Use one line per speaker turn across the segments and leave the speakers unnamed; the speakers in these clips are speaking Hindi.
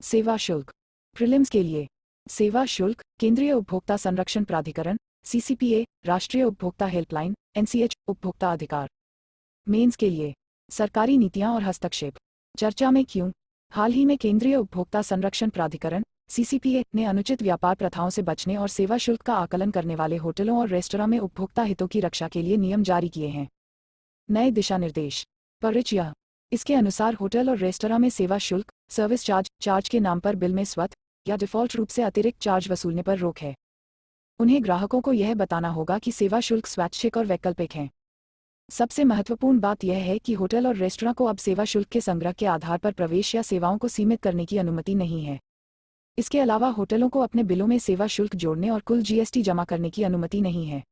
सेवा शुल्क प्रीलिम्स के लिए सेवा शुल्क केंद्रीय उपभोक्ता संरक्षण प्राधिकरण सीसीपीए, राष्ट्रीय उपभोक्ता हेल्पलाइन एनसीएच, उपभोक्ता अधिकार। मेंस के लिए सरकारी नीतियां और हस्तक्षेप। चर्चा में क्यों? हाल ही में केंद्रीय उपभोक्ता संरक्षण प्राधिकरण सीसीपीए ने अनुचित व्यापार प्रथाओं से बचने और सेवा शुल्क का आकलन करने वाले होटलों और रेस्तरां में उपभोक्ता हितों की रक्षा के लिए नियम जारी किए हैं। नए दिशा निर्देश परिचय। इसके अनुसार होटल और रेस्तरां में सेवा शुल्क सर्विस चार्ज के नाम पर बिल में स्वतः या डिफ़ॉल्ट रूप से अतिरिक्त चार्ज वसूलने पर रोक है। उन्हें ग्राहकों को यह बताना होगा कि सेवा शुल्क स्वैच्छिक और वैकल्पिक हैं। सबसे महत्वपूर्ण बात यह है कि होटल और रेस्तरां को अब सेवा शुल्क के संग्रह के आधार पर प्रवेश या सेवाओं को सीमित करने की अनुमति नहीं है। इसके अलावा होटलों को अपने बिलों में सेवा शुल्क जोड़ने और कुल जीएसटी जमा करने की अनुमति नहीं है।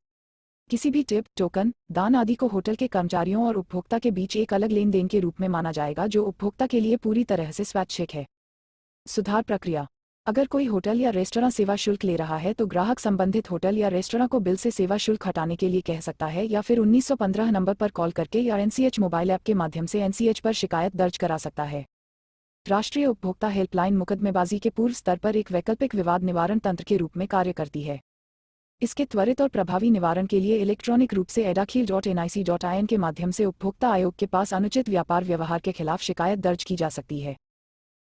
किसी भी टिप, टोकन, दान आदि को होटल के कर्मचारियों और उपभोक्ता के बीच एक अलग लेन देन के रूप में माना जाएगा जो उपभोक्ता के लिए पूरी तरह से स्वैच्छिक है। सुधार प्रक्रिया। अगर कोई होटल या रेस्तरां सेवा शुल्क ले रहा है तो ग्राहक संबंधित होटल या रेस्तरां को बिल से सेवा शुल्क हटाने के लिए कह सकता है या फिर 1915 नंबर पर कॉल करके या एनसीएच मोबाइल ऐप के माध्यम से एनसीएच पर शिकायत दर्ज करा सकता है। राष्ट्रीय उपभोक्ता हेल्पलाइन मुकदमेबाजी के पूर्व स्तर पर एक वैकल्पिक विवाद निवारण तंत्र के रूप में कार्य करती है। इसके त्वरित और प्रभावी निवारण के लिए इलेक्ट्रॉनिक रूप से edakhil.nic.in के माध्यम से उपभोक्ता आयोग के पास अनुचित व्यापार व्यवहार के खिलाफ शिकायत दर्ज की जा सकती है।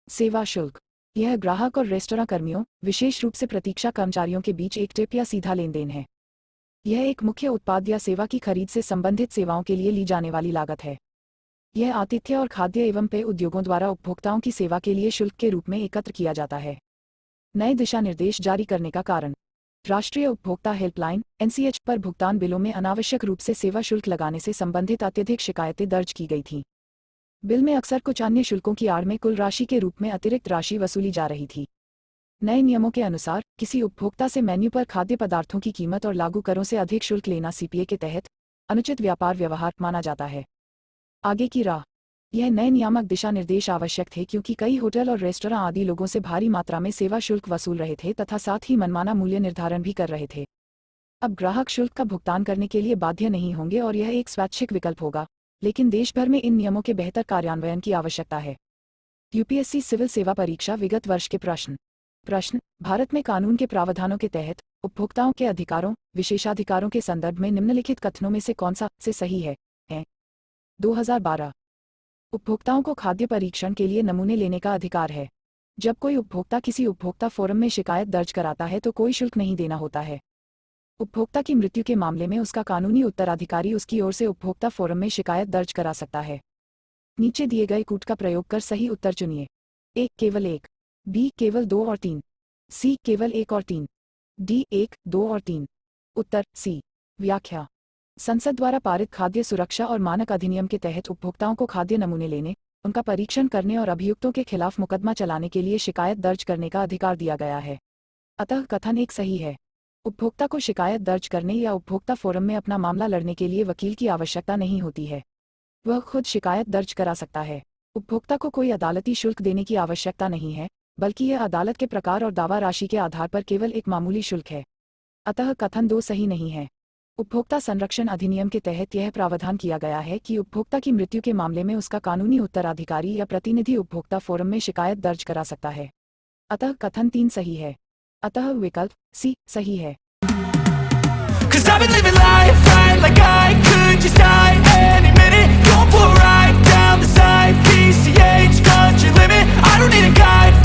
सेवा शुल्क यह ग्राहक और रेस्तरां कर्मियों, विशेष रूप से प्रतीक्षा कर्मचारियों के बीच एक टिप या सीधा लेन देन है। यह एक मुख्य उत्पाद या सेवा की खरीद से संबंधित सेवाओं के लिए ली जाने वाली लागत है। यह आतिथ्य और खाद्य एवं पेय उद्योगों द्वारा उपभोक्ताओं की सेवा के लिए शुल्क के रूप में एकत्र किया जाता है। नए दिशा निर्देश जारी करने का कारण। राष्ट्रीय उपभोक्ता हेल्पलाइन एनसीएच पर भुगतान बिलों में अनावश्यक रूप से सेवा शुल्क लगाने से संबंधित अत्यधिक शिकायतें दर्ज की गई थीं। बिल में अक्सर कुछ अन्य शुल्कों की आड़ में कुल राशि के रूप में अतिरिक्त राशि वसूली जा रही थी। नए नियमों के अनुसार किसी उपभोक्ता से मेन्यू पर खाद्य पदार्थों की कीमत और लागू करों से अधिक शुल्क लेना सीपीए के तहत अनुचित व्यापार व्यवहार माना जाता है। आगे की राह। यह नए नियामक दिशा निर्देश आवश्यक थे क्योंकि कई होटल और रेस्तरां आदि लोगों से भारी मात्रा में सेवा शुल्क वसूल रहे थे तथा साथ ही मनमाना मूल्य निर्धारण भी कर रहे थे। अब ग्राहक शुल्क का भुगतान करने के लिए बाध्य नहीं होंगे और यह एक स्वैच्छिक विकल्प होगा, लेकिन देश भर में इन नियमों के बेहतर कार्यान्वयन की आवश्यकता है। यूपीएससी सिविल सेवा परीक्षा विगत वर्ष के प्रश्न। भारत में कानून के प्रावधानों के तहत उपभोक्ताओं के अधिकारों, विशेषाधिकारों के संदर्भ में निम्नलिखित कथनों में से कौन सा से सही है? 2012 उपभोक्ताओं को खाद्य परीक्षण के लिए नमूने लेने का अधिकार है। जब कोई उपभोक्ता किसी उपभोक्ता फोरम में शिकायत दर्ज कराता है तो कोई शुल्क नहीं देना होता है। उपभोक्ता की मृत्यु के मामले में उसका कानूनी उत्तराधिकारी उसकी ओर से उपभोक्ता फोरम में शिकायत दर्ज करा सकता है। नीचे दिए गए कूट का प्रयोग कर सही उत्तर चुनिए। ए केवल 1, बी केवल 2 और 3, सी केवल 1 और 3, डी 1, 2 और 3। उत्तर सी। व्याख्या। संसद द्वारा पारित खाद्य सुरक्षा और मानक अधिनियम के तहत उपभोक्ताओं को खाद्य नमूने लेने, उनका परीक्षण करने और अभियुक्तों के खिलाफ मुकदमा चलाने के लिए शिकायत दर्ज करने का अधिकार दिया गया है। अतः कथन एक सही है। उपभोक्ता को शिकायत दर्ज करने या उपभोक्ता फोरम में अपना मामला लड़ने के लिए वकील की आवश्यकता नहीं होती है। वह खुद शिकायत दर्ज करा सकता है। उपभोक्ता को कोई अदालती शुल्क देने की आवश्यकता नहीं है, बल्कि यह अदालत के प्रकार और दावा राशि के आधार पर केवल एक मामूली शुल्क है। अतः कथन 2 सही नहीं है। उपभोक्ता संरक्षण अधिनियम के तहत यह प्रावधान किया गया है कि उपभोक्ता की मृत्यु के मामले में उसका कानूनी उत्तराधिकारी या प्रतिनिधि उपभोक्ता फोरम में शिकायत दर्ज करा सकता है। अतः कथन 3 सही है। अतः विकल्प सी सही है।
'Cause I've been living life right like I could just die any minute. Going for a ride down the side, PCH country limit. I don't need a guide.